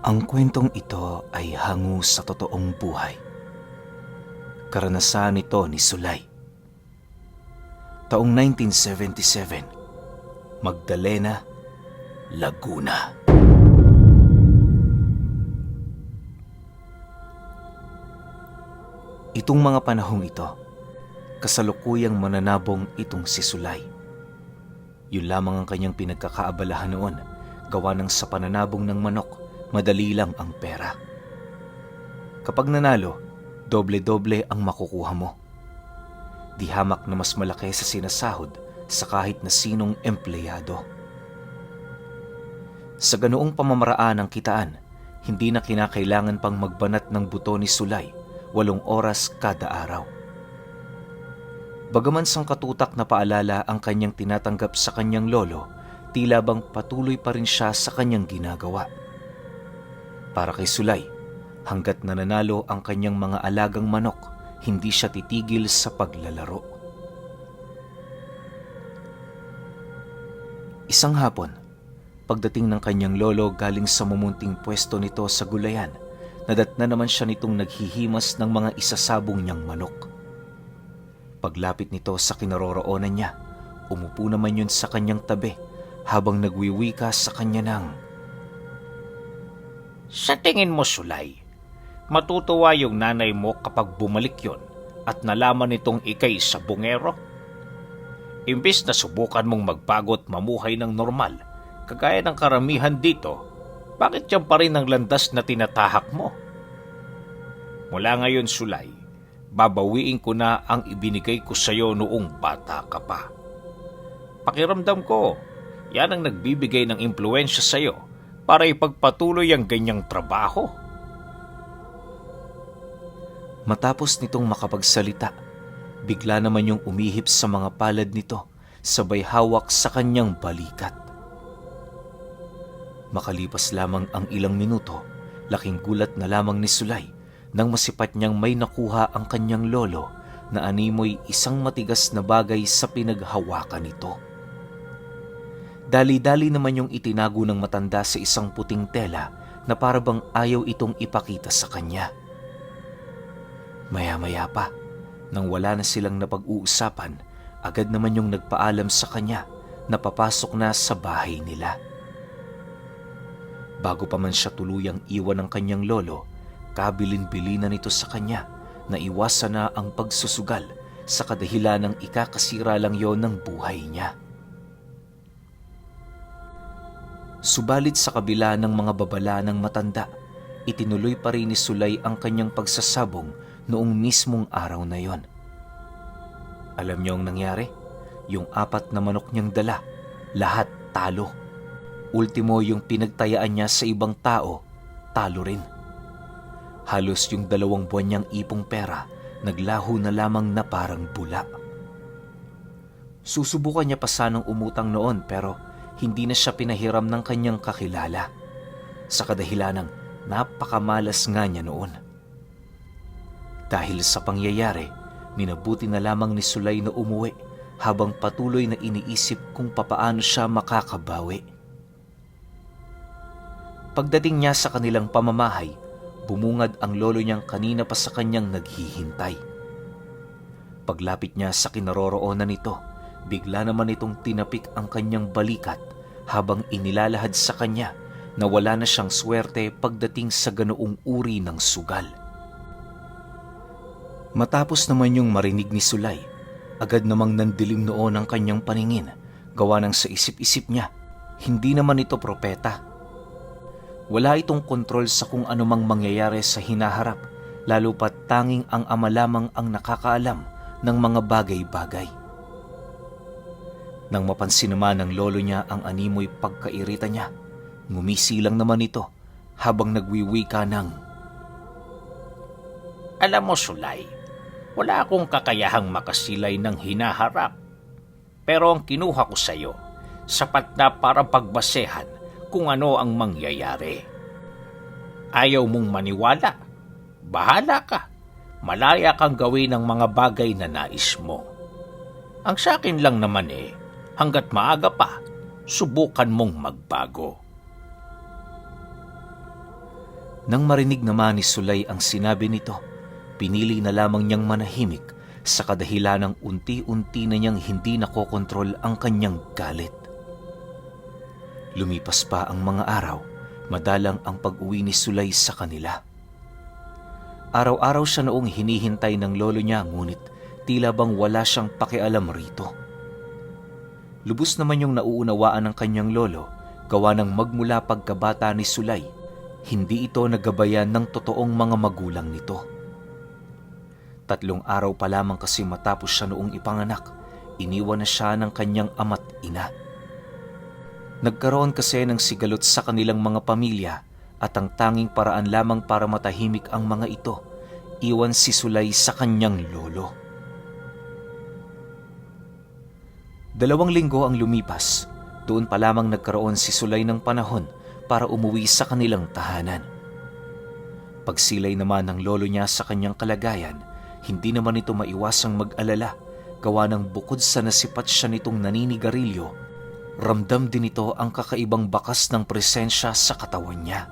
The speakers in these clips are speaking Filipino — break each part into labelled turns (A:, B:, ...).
A: Ang kwentong ito ay hango sa totoong buhay. Karanasan ito ni Sulay. Taong 1977, Magdalena, Laguna. Itong mga panahong ito, kasalukuyang mananabong itong si Sulay. Yun lamang ang kanyang pinagkakaabalahan noon, gawa ng sa pananabong ng manok, madali lang ang pera. Kapag nanalo, doble-doble ang makukuha mo. Di hamak na mas malaki sa sinasahod sa kahit na sinong empleyado. Sa ganoong pamamaraan ng kitaan, hindi na kinakailangan pang magbanat ng buto ni Sulay 8 oras kada araw. Bagaman sangkatutak na paalala ang kanyang tinatanggap sa kanyang lolo, tila bang patuloy pa rin siya sa kanyang ginagawa. Para kay Sulay, hanggat nananalo ang kanyang mga alagang manok, hindi siya titigil sa paglalaro. Isang hapon, pagdating ng kanyang lolo galing sa mumunting pwesto nito sa gulayan, nadatna naman siya nitong naghihimas ng mga isasabong niyang manok. Paglapit nito sa kinaroroonan niya, umupo naman yun sa kanyang tabi habang nagwiwika sa kanya ng,
B: Sa tingin mo, Sulay, matutuwa yung nanay mo kapag bumalik yon at nalaman nitong ikay sa bungero? Imbis na subukan mong magbago at mamuhay ng normal, kagaya ng karamihan dito, bakit yan pa rin ang landas na tinatahak mo? Mula ngayon, Sulay, babawiin ko na ang ibinigay ko sa'yo noong bata ka pa. Pakiramdam ko, yan ang nagbibigay ng impluensya sa'yo para ipagpatuloy ang ganyang trabaho.
A: matapos nitong makapagsalita, bigla naman yung umihip sa mga palad nito, sabay hawak sa kanyang balikat. Makalipas lamang ang ilang minuto, laking gulat na lamang ni Sulay nang masipat niyang may nakuha ang kanyang lolo na animoy isang matigas na bagay sa pinaghawakan nito. Dali-dali naman yung itinago ng matanda sa isang puting tela na parabang ayaw itong ipakita sa kanya. Maya-maya pa, nang wala na silang napag-uusapan, agad naman yung nagpaalam sa kanya na papasok na sa bahay nila. Bago pa man siya tuluyang iwan ng kanyang lolo, kabilin-bilinan nito sa kanya na iwasan na ang pagsusugal sa kadahilan ng ikakasira lang yon ng buhay niya. Subalit sa kabila ng mga babala ng matanda, itinuloy pa rin ni Sulay ang kanyang pagsasabong noong mismong araw na yon. Alam niyo ang nangyari? Yung 4 na manok niyang dala, lahat talo. Ultimo yung pinagtayaan niya sa ibang tao, talo rin. Halos yung 2 buwan niyang ipong pera, naglaho na lamang na parang bula. Susubukan niya pa sanang umutang noon pero hindi na siya pinahiram ng kanyang kakilala. Sa kadahilanang napakamalas nga niya noon. Dahil sa pangyayari, minabuti na lamang ni Sulay na umuwi habang patuloy na iniisip kung papaano siya makakabawi. Pagdating niya sa kanilang pamamahay, bumungad ang lolo niyang kanina pa sa kanyang naghihintay. Paglapit niya sa kinaroroonan nito, bigla naman itong tinapik ang kanyang balikat habang inilalahad sa kanya na wala na siyang swerte pagdating sa ganoong uri ng sugal. Matapos naman yung marinig ni Sulay, agad namang nandilim noon ang kanyang paningin, gawa ng sa isip-isip niya, hindi naman ito propeta. Wala itong kontrol sa kung anumang mangyayari sa hinaharap, lalo pat tanging ang ama lamang ang nakakaalam ng mga bagay-bagay. Nang mapansin naman ng lolo niya ang animoy pagkairita niya, ngumisi lang naman ito habang nagwiwika ng,
B: Alam mo, Sulay, wala akong kakayahang makasilay ng hinaharap. Pero ang kinuha ko sa iyo, sapat na para pagbasehan kung ano ang mangyayari. Ayaw mong maniwala? Bahala ka. Malaya kang gawin ang mga bagay na nais mo. Ang sa akin lang naman hanggat maaga pa, subukan mong magbago.
A: Nang marinig naman ni Sulay ang sinabi nito, pinili na lamang niyang manahimik sa kadahilanang unti-unti na niyang hindi nakokontrol ang kanyang galit. Lumipas pa ang mga araw, madalang ang pag-uwi ni Sulay sa kanila. Araw-araw siya noong hinihintay ng lolo niya, ngunit tila bang wala siyang pakialam rito. Lubos naman yung nauunawaan ng kanyang lolo, gawa ng magmula pagkabata ni Sulay, hindi ito nagabayan ng totoong mga magulang nito. 3 araw pa lamang kasi matapos siya noong ipanganak, iniwan na siya ng kanyang ama't ina. Nagkaroon kasi ng sigalot sa kanilang mga pamilya at ang tanging paraan lamang para matahimik ang mga ito, iwan si Sulay sa kanyang lolo. 2 linggo ang lumipas, doon pa lamang nagkaroon si Sulay ng panahon para umuwi sa kanilang tahanan. Pagsilay naman ng lolo niya sa kanyang kalagayan, hindi naman ito maiwasang mag-alala, gawa ng bukod sa nasipat siya nitong naninigarilyo, ramdam din ito ang kakaibang bakas ng presensya sa katawan niya.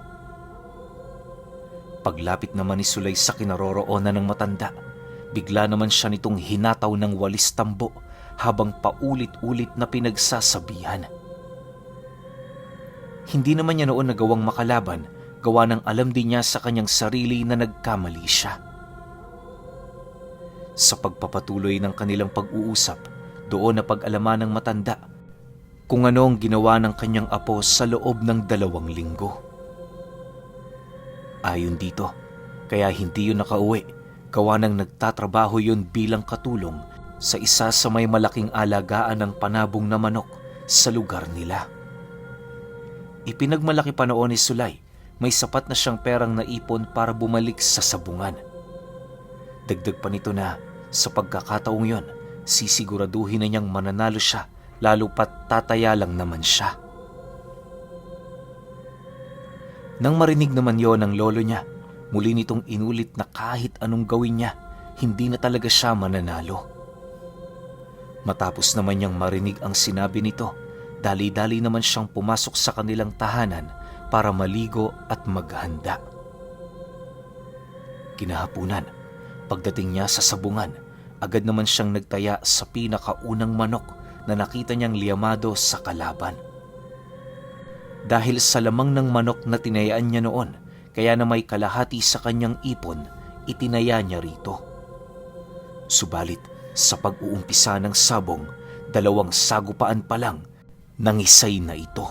A: Paglapit naman ni Sulay sa kinaroroonan ng matanda, bigla naman siya nitong hinataw ng walis tambo habang paulit-ulit na pinagsasabihan. Hindi naman niya noon nagawang makalaban, gawa ng alam din niya sa kanyang sarili na nagkamali siya. Sa pagpapatuloy ng kanilang pag-uusap, doon na pag-alaman ng matanda kung ano ang ginawa ng kanyang apo sa loob ng 2 linggo. Ayon dito, kaya hindi yun nakauwi, gawa ng nagtatrabaho yun bilang katulong sa isa sa may malaking alagaan ng panabong na manok sa lugar nila. Ipinagmalaki pa noon ni Sulay, may sapat na siyang perang naipon para bumalik sa sabungan. Dagdag pa nito na sa pagkakataong yon, sisiguraduhin na niyang mananalo siya, lalo pat tataya lang naman siya. Nang marinig naman yon ng lolo niya, muli nitong inulit na kahit anong gawin niya, hindi na talaga siya mananalo. Matapos naman niyang marinig ang sinabi nito, dali-dali naman siyang pumasok sa kanilang tahanan para maligo at maghanda. Kinahapunan, pagdating niya sa sabungan, agad naman siyang nagtaya sa pinakaunang manok na nakita niyang liyamado sa kalaban. Dahil sa lamang ng manok na tinayaan niya noon, kaya na may kalahati sa kanyang ipon, itinaya niya rito. Subalit, sa pag-uumpisa ng sabong, 2 sagupaan pa lang, nangisay na ito.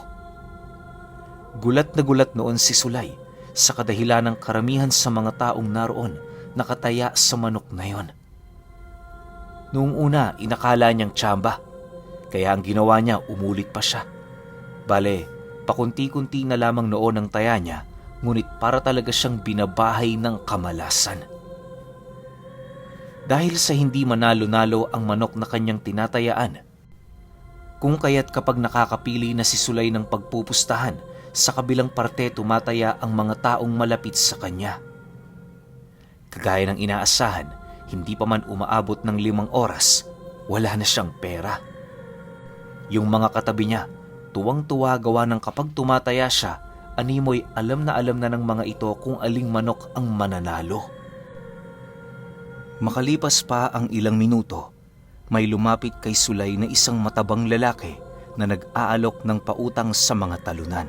A: Gulat na gulat noon si Sulay sa kadahilan ng karamihan sa mga taong naroon nakataya sa manok na yon. Noong una, inakala niyang tsamba, kaya ang ginawa niya, umulit pa siya. Bale, pakunti-kunti na lamang noon ang taya niya, ngunit para talaga siyang binabahay ng kamalasan. Dahil sa hindi manalo-nalo ang manok na kanyang tinatayaan, kung kaya't kapag nakakapili na si Sulay ng pagpupustahan, sa kabilang parte tumataya ang mga taong malapit sa kanya. Kagaya ng inaasahan, hindi pa man umaabot ng 5 oras, wala na siyang pera. Yung mga katabi niya, tuwang-tuwa gawa ng kapag tumataya siya, animoy alam na ng mga ito kung aling manok ang mananalo. Makalipas pa ang ilang minuto, may lumapit kay Sulay na isang matabang lalaki na nag-aalok ng pautang sa mga talunan.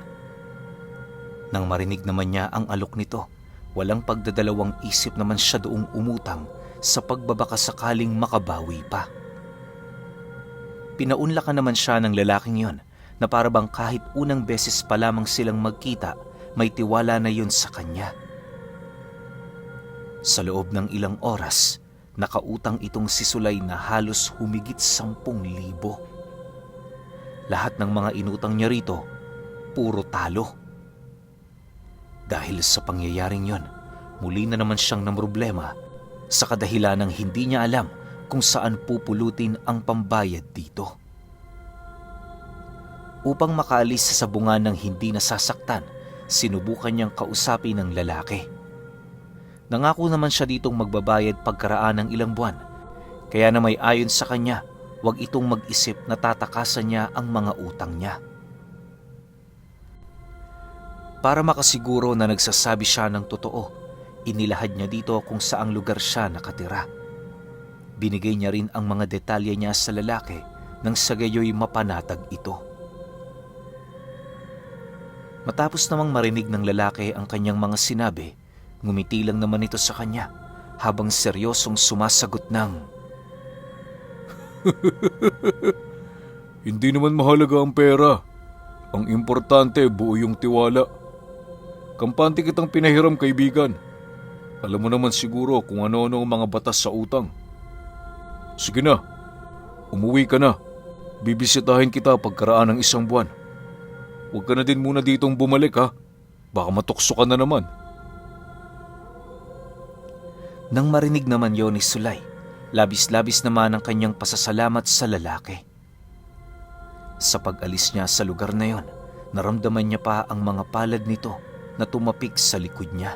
A: Nang marinig naman niya ang alok nito, walang pagdadalawang isip naman siya doong umutang sa pagbabaka sakaling makabawi pa. Pinaunlakan naman siya ng lalaking yon na parabang kahit unang beses pa lamang silang magkita, may tiwala na yon sa kanya. Sa loob ng ilang oras, nakautang itong si Sulay na halos humigit 10,000. Lahat ng mga inutang niya rito, puro talo. Dahil sa pangyayaring yon, muli na naman siyang namroblema sa kadahilan ng hindi niya alam kung saan pupulutin ang pambayad dito. Upang makaalis sa sabungan ng hindi nasasaktan, sinubukan niyang kausapin ng lalaki. Nangako naman siya ditong magbabayad pagkaraan ng ilang buwan, kaya na may ayon sa kanya, huwag itong mag-isip na tatakasan niya ang mga utang niya. Para makasiguro na nagsasabi siya ng totoo, inilahad niya dito kung saang lugar siya nakatira. Binigay niya rin ang mga detalye niya sa lalaki nang sa gayoy mapanatag ito. Matapos namang marinig ng lalaki ang kanyang mga sinabi, ngumiti lang naman ito sa kanya habang seryosong sumasagot ng,
C: Hindi naman mahalaga ang pera. Ang importante, buo yung tiwala. Kampante kitang pinahiram, kaibigan. Alam mo naman siguro kung ano-ano ang mga batas sa utang. Sige na, umuwi ka na. Bibisitahin kita pagkaraan ng 1 buwan. Huwag ka na din muna ditong bumalik, ha? Baka matukso ka na naman.
A: Nang marinig naman yon ni Sulay, labis-labis naman ang kanyang pasasalamat sa lalaki. Sa pag-alis niya sa lugar na yon, naramdaman niya pa ang mga palad nito na tumapik sa likod niya.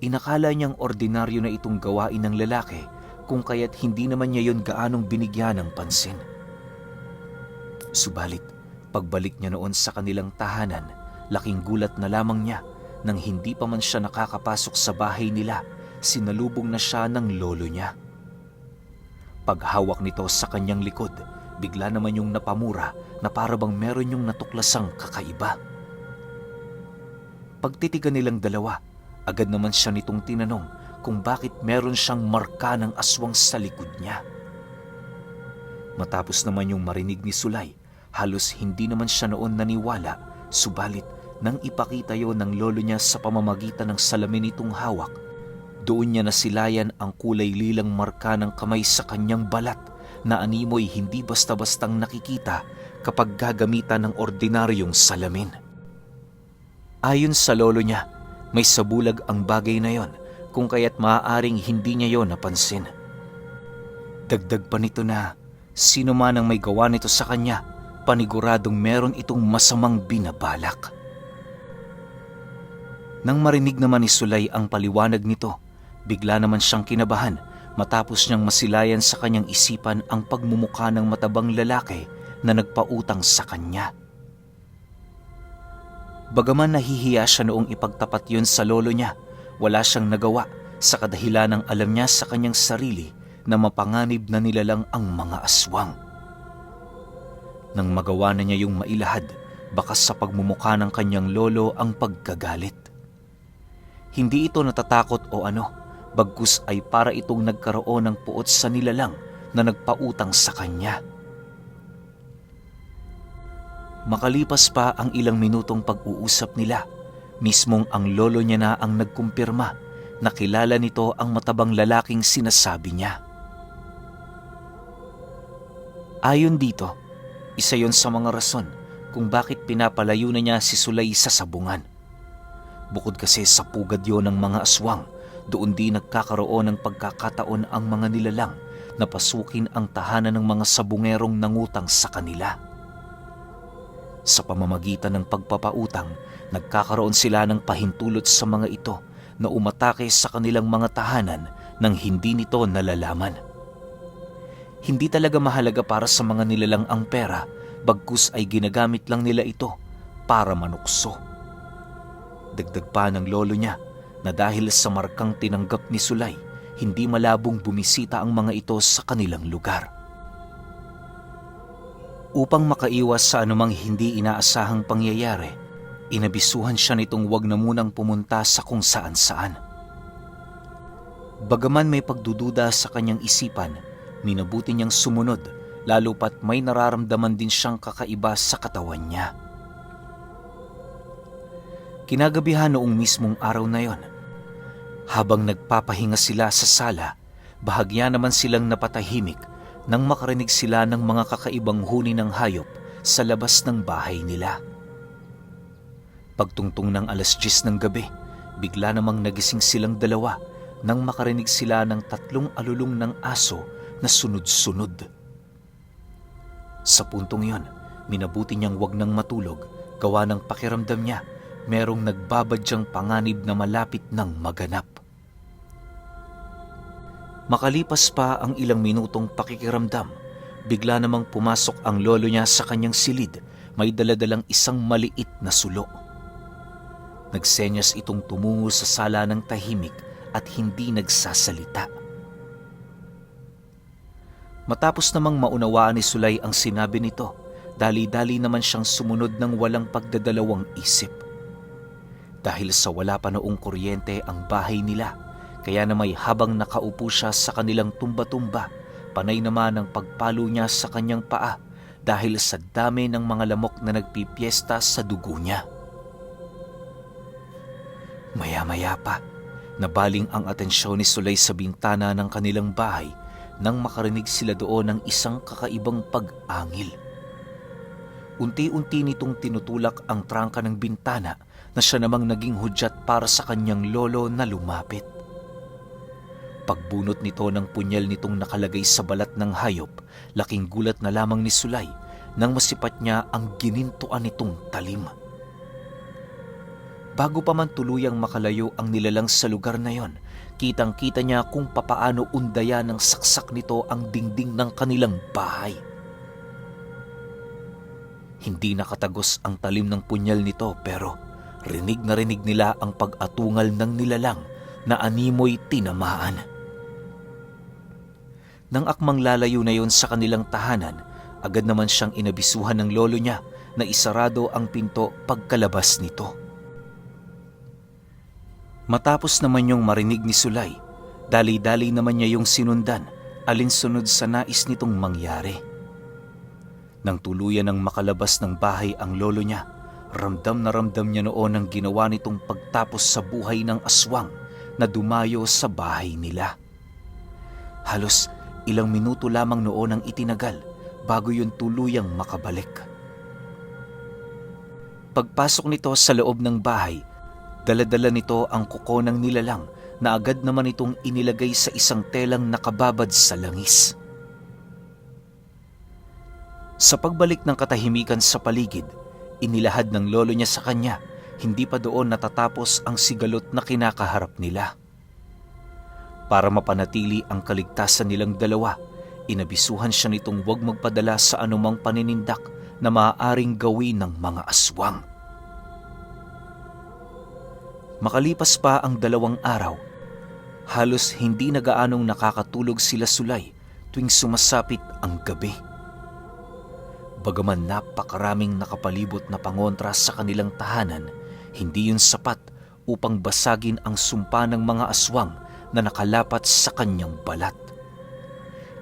A: Inakala niyang ordinaryo na itong gawain ng lalaki kung kaya't hindi naman niya yon gaanong binigyan ng pansin. Subalit, pagbalik niya noon sa kanilang tahanan, laking gulat na lamang niya nang hindi pa man siya nakakapasok sa bahay nila, sinalubong na siya ng lolo niya. Paghawak nito sa kanyang likod, bigla naman yung napamura na para bang meron yung natuklasang kakaiba. Pagtitigan nilang dalawa, agad naman siya nitong tinanong kung bakit meron siyang marka ng aswang sa likod niya. Matapos naman yung marinig ni Sulay, halos hindi naman siya noon naniwala, subalit nang ipakita yon ng lolo niya sa pamamagitan ng salamin nitong hawak, doon niya nasilayan ang kulay lilang marka ng kamay sa kanyang balat na animoy hindi basta-bastang nakikita kapag gagamitan ng ordinaryong salamin. Ayon sa lolo niya, may sabulag ang bagay na yon kung kaya't maaaring hindi niya yon napansin. Dagdag pa nito na sino man ang may gawa nito sa kanya, paniguradong meron itong masamang binabalak. Nang marinig naman ni Sulay ang paliwanag nito, bigla naman siyang kinabahan matapos niyang masilayan sa kanyang isipan ang pagmumukha ng matabang lalaki na nagpautang sa kanya. Bagaman nahihiya siya noong ipagtapat yun sa lolo niya, wala siyang nagawa sa kadahilan ng alam niya sa kanyang sarili na mapanganib na nilalang ang mga aswang. Nang magawa na niya yung mailahad, bakas sa pagmumukha ng kanyang lolo ang pagkagalit. Hindi ito natatakot o ano, bagkus ay para itong nagkaroon ng puot sa nilalang na nagpautang sa kanya. Makalipas pa ang ilang minutong pag-uusap nila, mismong ang lolo niya na ang nagkumpirma na kilala nito ang matabang lalaking sinasabi niya. Ayon dito, isa yon sa mga rason kung bakit pinapalayo na niya si Sulay sa sabungan. Bukod kasi sa pugad yon ng mga aswang, doon din nagkakaroon ng pagkakataon ang mga nilalang na pasukin ang tahanan ng mga sabungerong nangutang sa kanila. Sa pamamagitan ng pagpapautang, nagkakaroon sila ng pahintulot sa mga ito na umatake sa kanilang mga tahanan nang hindi nito nalalaman. Hindi talaga mahalaga para sa mga nilalang ang pera, bagkus ay ginagamit lang nila ito para manukso. Dagdag pa ng lolo niya na dahil sa markang tinanggap ni Sulay, hindi malabong bumisita ang mga ito sa kanilang lugar. Upang makaiwas sa anumang hindi inaasahang pangyayari, inabisuhan siya nitong wag na munang pumunta sa kung saan-saan. Bagaman may pagdududa sa kanyang isipan, minabuti niyang sumunod, lalo pat may nararamdaman din siyang kakaiba sa katawan niya. Kinagabihan noong mismong araw na yon, habang nagpapahinga sila sa sala, bahagya naman silang napatahimik nang makarinig sila ng mga kakaibang huni ng hayop sa labas ng bahay nila. Pagtungtong ng 10:00 ng gabi, bigla namang nagising silang dalawa nang makarinig sila ng 3 alulong ng aso na sunod-sunod. Sa puntong yon, minabuti niyang wag nang matulog, gawa ng pakiramdam niya merong nagbabadyang panganib na malapit ng maganap. Makalipas pa ang ilang minutong pakikiramdam, bigla namang pumasok ang lolo niya sa kanyang silid, may daladalang isang maliit na sulo. Nagsenyas itong tumungo sa sala ng tahimik at hindi nagsasalita. Matapos namang maunawaan ni Sulay ang sinabi nito, dali-dali naman siyang sumunod ng walang pagdadalawang isip. Dahil sa wala pa noong kuryente ang bahay nila, kaya na may habang nakaupo siya sa kanilang tumba-tumba, panay naman ang pagpalo niya sa kanyang paa dahil sa dami ng mga lamok na nagpipiesta sa dugo niya. Maya-maya pa, nabaling ang atensyon ni Sulay sa bintana ng kanilang bahay nang makarinig sila doon ng isang kakaibang pag-angil. Unti-unti nitong tinutulak ang trangka ng bintana na siya namang naging hudyat para sa kanyang lolo na lumapit. Pagbunot nito ng punyal nitong nakalagay sa balat ng hayop, laking gulat na lamang ni Sulay nang masipat niya ang ginintuan nitong talim. Bago pa man tuluyang makalayo ang nilalang sa lugar na yon, kitang-kita niya kung papaano undaya ng saksak nito ang dingding ng kanilang bahay. Hindi nakatagos ang talim ng punyal nito pero rinig na rinig nila ang pag-atungal ng nilalang na animoy tinamaan. Nang akmang lalayo na yon sa kanilang tahanan, agad naman siyang inabisuhan ng lolo niya na isarado ang pinto pagkalabas nito. Matapos naman yung marinig ni Sulay, dali-dali naman niya yung sinundan, alinsunod sa nais nitong mangyari. Nang tuluyan ng makalabas ng bahay ang lolo niya, ramdam na ramdam niya noon ang ginawa nitong pagtapos sa buhay ng aswang na dumayo sa bahay nila. Halos ilang minuto lamang noon ang itinagal bago yun tuluyang makabalik. Pagpasok nito sa loob ng bahay, dala-dala nito ang kuko ng nilalang na agad naman itong inilagay sa isang telang nakababad sa langis. Sa pagbalik ng katahimikan sa paligid, inilahad ng lolo niya sa kanya, hindi pa doon natatapos ang sigalot na kinakaharap nila. Para mapanatili ang kaligtasan nilang dalawa, inabisuhan siya nitong huwag magpadala sa anumang paninindak na maaaring gawin ng mga aswang. Makalipas pa ang 2 araw, halos hindi na gaanong nakakatulog sila Sulay tuwing sumasapit ang gabi. Bagaman napakaraming nakapalibot na pangontra sa kanilang tahanan, hindi yun sapat upang basagin ang sumpa ng mga aswang na nakalapat sa kanyang balat.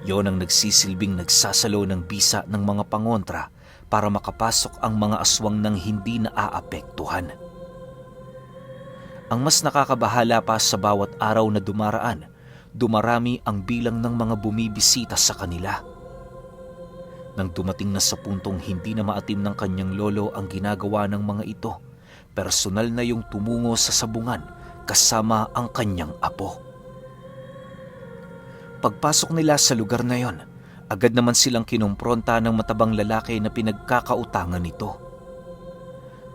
A: Yon ang nagsisilbing nagsasalo ng bisa ng mga pangontra para makapasok ang mga aswang nang hindi naaapektuhan. Ang mas nakakabahala pa sa bawat araw na dumaraan, dumarami ang bilang ng mga bumibisita sa kanila. Nang dumating na sa puntong hindi na maatim ng kanyang lolo ang ginagawa ng mga ito, personal na yung tumungo sa sabungan kasama ang kanyang apo. Pagpasok nila sa lugar na yon, agad naman silang kinumpronta ng matabang lalaki na pinagkakautangan nito.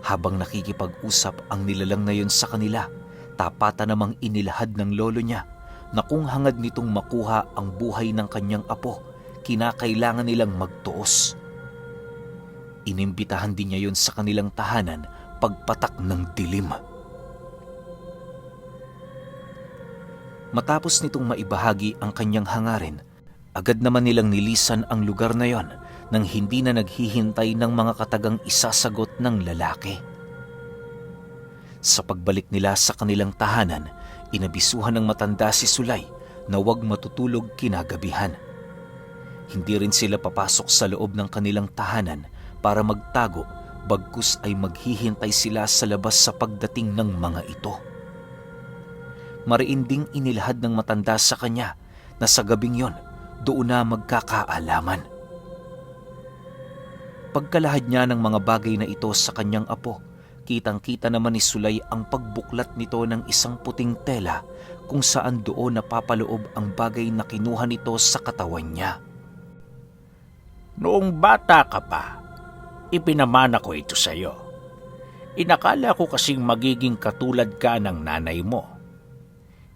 A: Habang nakikipag-usap ang nilalang na yon sa kanila, tapatan namang inilahad ng lolo niya na kung hangad nitong makuha ang buhay ng kanyang apo, kinakailangan nilang magtuos. Inimbitahan din niya yon sa kanilang tahanan pagpatak ng dilim. Matapos nitong maibahagi ang kanyang hangarin, agad naman nilang nilisan ang lugar na yon nang hindi na naghihintay ng mga katagang isasagot ng lalaki. Sa pagbalik nila sa kanilang tahanan, inabisuhan ng matanda si Sulay na huwag matutulog kinagabihan. Hindi rin sila papasok sa loob ng kanilang tahanan para magtago, bagkus ay maghihintay sila sa labas sa pagdating ng mga ito. Mariinding inilahad ng matanda sa kanya na sa gabing yon, doon na magkakaalaman. Pagkalahad niya ng mga bagay na ito sa kanyang apo, kitang-kita naman ni Sulay ang pagbuklat nito ng isang puting tela kung saan doon napapaloob ang bagay na kinuha nito sa katawan niya.
B: Noong bata ka pa, ipinamana ko ito sa iyo. Inakala ko kasing magiging katulad ka ng nanay mo.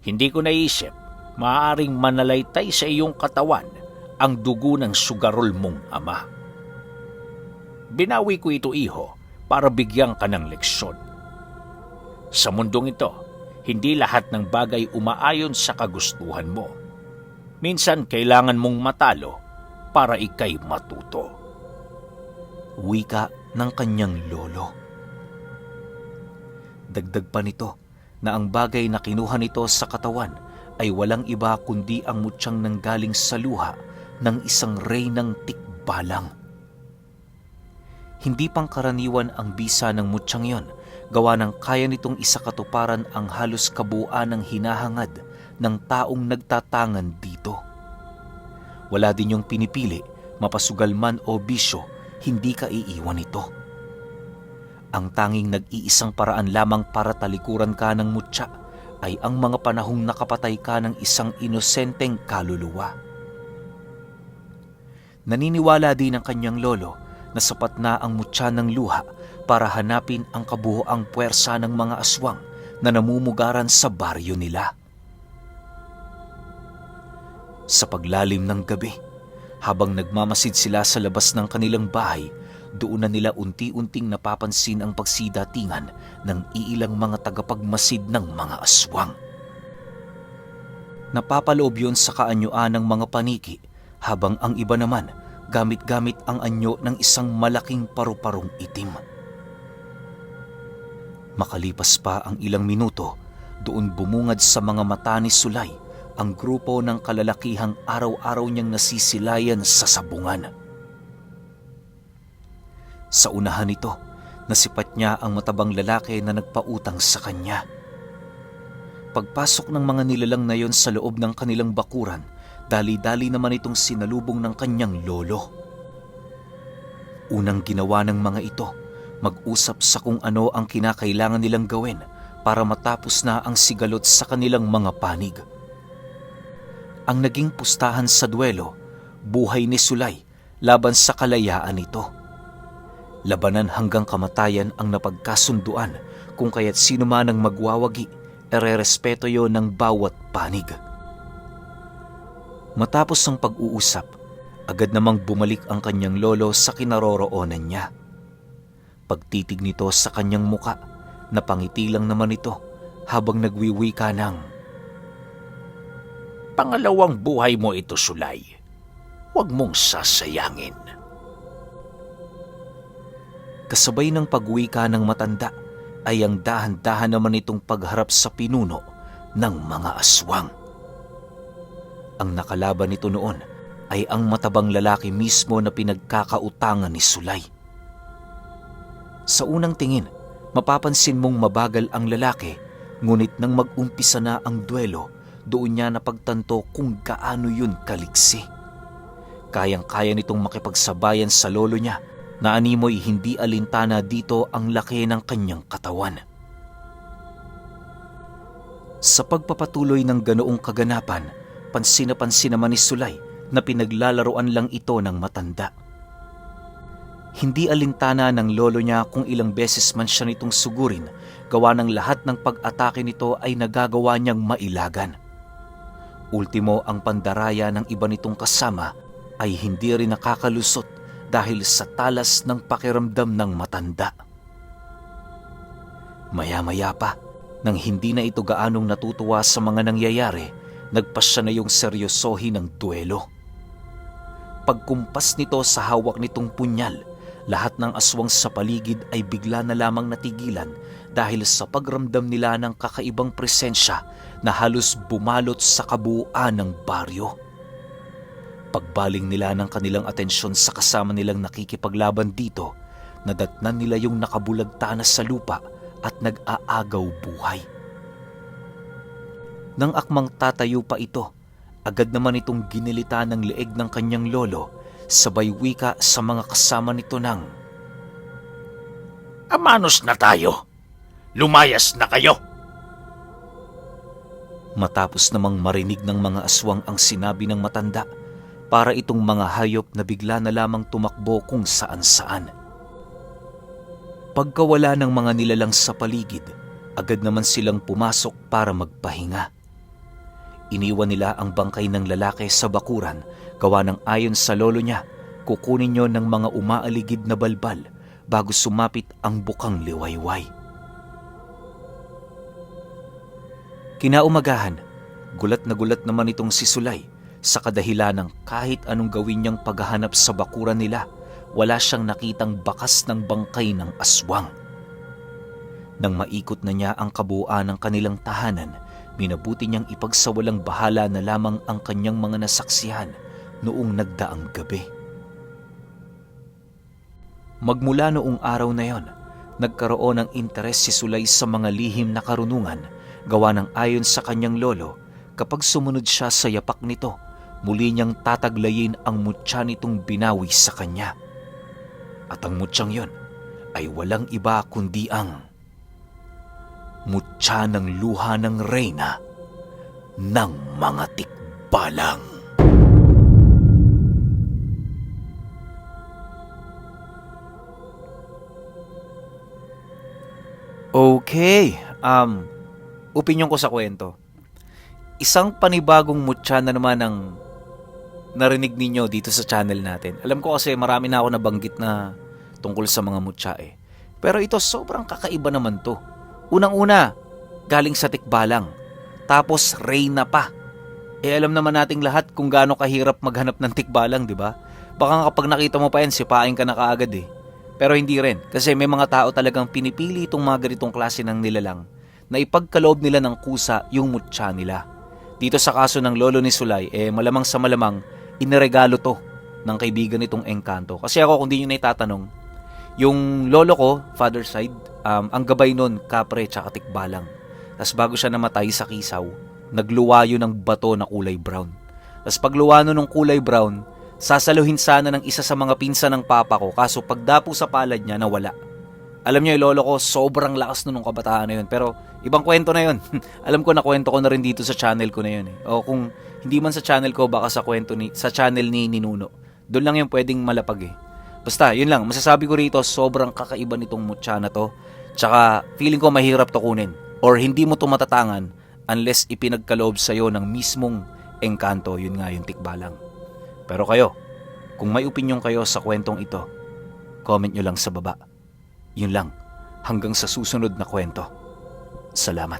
B: Hindi ko naisip, maaaring manalaytay sa iyong katawan ang dugo ng sugarol mong ama. Binawi ko ito, iho, para bigyan ka ng leksyon. Sa mundong ito, hindi lahat ng bagay umaayon sa kagustuhan mo. Minsan kailangan mong matalo para ikay matuto.
A: Wika ng kanyang lolo. Dagdag pa nito na ang bagay na kinuha nito sa katawan ay walang iba kundi ang mutyang nanggaling sa luha ng isang reynang tikbalang. Hindi pangkaraniwan ang bisa ng mutyang yon, gawa ng kaya nitong isakatuparan ang halos kabuuan ng hinahangad ng taong nagtatangan dito. Wala din yung pinipili, mapasugal man o bisyo, hindi ka iiwan ito. Ang tanging nag-iisang paraan lamang para talikuran ka ng mutya ay ang mga panahong nakapatay ka ng isang inosenteng kaluluwa. Naniniwala din ang kanyang lolo na sapat na ang mutya ng luha para hanapin ang kabuoang puwersa ng mga aswang na namumugaran sa baryo nila. Sa paglalim ng gabi, habang nagmamasid sila sa labas ng kanilang bahay, doon na nila unti-unting napapansin ang pagsidatingan ng iilang mga tagapagmasid ng mga aswang. Napapaloob yun sa kaanyuan ng mga paniki, habang ang iba naman gamit-gamit ang anyo ng isang malaking paru-parong itim. Makalipas pa ang ilang minuto, doon bumungad sa mga mata ni Sulay ang grupo ng kalalakihang araw-araw niyang nasisilayan sa sabungan. Sa unahan nito, nasipat niya ang matabang lalaki na nagpautang sa kanya. Pagpasok ng mga nilalang na yon sa loob ng kanilang bakuran, dali-dali naman itong sinalubong ng kanyang lolo. Unang ginawa ng mga ito, mag-usap sa kung ano ang kinakailangan nilang gawin para matapos na ang sigalot sa kanilang mga panig. Ang naging pustahan sa duelo, buhay ni Sulay laban sa kalayaan nito. Labanan hanggang kamatayan ang napagkasunduan, kung kaya't sino man ang magwawagi, ererespeto yon ng bawat panig. Matapos ang pag-uusap, agad namang bumalik ang kanyang lolo sa kinaroroonan niya. Pagtitig nito sa kanyang muka, napangiti lang naman ito habang nagwiwika ng,
B: "Pangalawang buhay mo ito, Sulay. Huwag mong sasayangin."
A: Kasabay ng pagwika ng matanda ay ang dahan-dahan naman itong pagharap sa pinuno ng mga aswang. Ang nakalaban nito noon ay ang matabang lalaki mismo na pinagkakautangan ni Sulay. Sa unang tingin, mapapansin mong mabagal ang lalaki, ngunit nang mag-umpisa na ang duelo, doon niya napagtanto kung gaano yun kaliksi. Kayang-kaya nitong makipagsabayan sa lolo niya, na animoy hindi alintana dito ang laki ng kanyang katawan. Sa pagpapatuloy ng ganoong kaganapan, pansin na pansin naman ni Sulay na pinaglalaroan lang ito ng matanda. Hindi alintana ng lolo niya kung ilang beses man siya nitong sugurin, gawa ng lahat ng pag-atake nito ay nagagawa niyang mailagan. Ultimo, ang pandaraya ng iba nitong kasama ay hindi rin nakakalusot dahil sa talas ng pakiramdam ng matanda. Maya-maya pa, nang hindi na ito gaanong natutuwa sa mga nangyayari, nagpasya na yung seryosohin ng duelo. Pagkumpas nito sa hawak nitong punyal, lahat ng aswang sa paligid ay bigla na lamang natigilan dahil sa pagramdam nila ng kakaibang presensya na halos bumalot sa kabuuan ng baryo. Pagbaling nila ng kanilang atensyon sa kasama nilang nakikipaglaban dito, nadatnan nila yung nakabulagtana sa lupa at nag-aagaw buhay. Nang akmang tatayo pa ito, agad naman itong ginilita ng leeg ng kanyang lolo, sabay wika sa mga kasama nito ng,
B: "Amanos na tayo! Lumayas na kayo!"
A: Matapos namang marinig ng mga aswang ang sinabi ng matanda, para itong mga hayop na bigla na lamang tumakbo kung saan-saan. Pagkawala ng mga nilalang sa paligid, agad naman silang pumasok para magpahinga. Iniwan nila ang bangkay ng lalaki sa bakuran, gawa ng ayon sa lolo niya, kukunin niyo ng mga umaaligid na balbal bago sumapit ang bukang liwayway. Kinaumagahan, gulat naman itong si Sulay sa kadahilan ng kahit anong gawin niyang paghahanap sa bakuran nila, wala siyang nakitang bakas ng bangkay ng aswang. Nang maikot na niya ang kabuuan ng kanilang tahanan, minabuti niyang ipagsawalang bahala na lamang ang kanyang mga nasaksihan noong nagdaang gabi. Magmula noong araw na yon, nagkaroon ng interes si Sulay sa mga lihim na karunungan, gawa ng ayon sa kanyang lolo, kapag sumunod siya sa yapak nito, muli niyang tataglayin ang mutya nitong binawi sa kanya. At ang mutyang yon ay walang iba kundi ang mutya ng luha ng reyna ng mga tikbalang. Okay, opinyon ko sa kwento. Isang panibagong mutya na naman ang narinig ninyo dito sa channel natin. Alam ko kasi marami na ako nabanggit na tungkol sa mga mutya eh. Pero ito sobrang kakaiba naman to. Unang-una, galing sa tikbalang. Tapos reyna pa. Alam naman nating lahat kung gaano kahirap maghanap ng tikbalang, di ba? Baka kapag nakita mo pa yan, sipain ka na kaagad eh. Pero hindi rin, kasi may mga tao talagang pinipili itong mga ganitong klase ng nilalang na ipagkaloob nila ng kusa yung mutya nila. Dito sa kaso ng lolo ni Sulay, malamang sa malamang, iniregalo to ng kaibigan nitong Engkanto. Kasi ako, kung di nyo na itatanong, yung lolo ko, father side, ang gabay nun, kapre tsaka tikbalang. Tapos bago siya namatay sa Kisaw, nagluwayo ng bato na kulay brown. Tapos pagluwa nun ng kulay brown, sasaluhin sana ng isa sa mga pinsan ng papa ko, kaso pagdapo sa palad niya, nawala. Alam niyo, yung lolo ko, sobrang lakas nung kabataan na yun. Pero ibang kwento na yun. Alam ko na kwento ko na rin dito sa channel ko na yun. O kung hindi man sa channel ko, baka sa sa channel ni Ninuno. Doon lang yung pwedeng malapag eh. Basta, yun lang. Masasabi ko rito, sobrang kakaiba nitong mutya na to. Tsaka, feeling ko mahirap to kunin. Or hindi mo to matatangan unless ipinagkaloob sa'yo ng mismong Engkanto. Yun nga yung tikbalang. Pero kayo, kung may opinyon kayo sa kwentong ito, comment nyo lang sa baba. Yun lang, hanggang sa susunod na kwento. Salamat.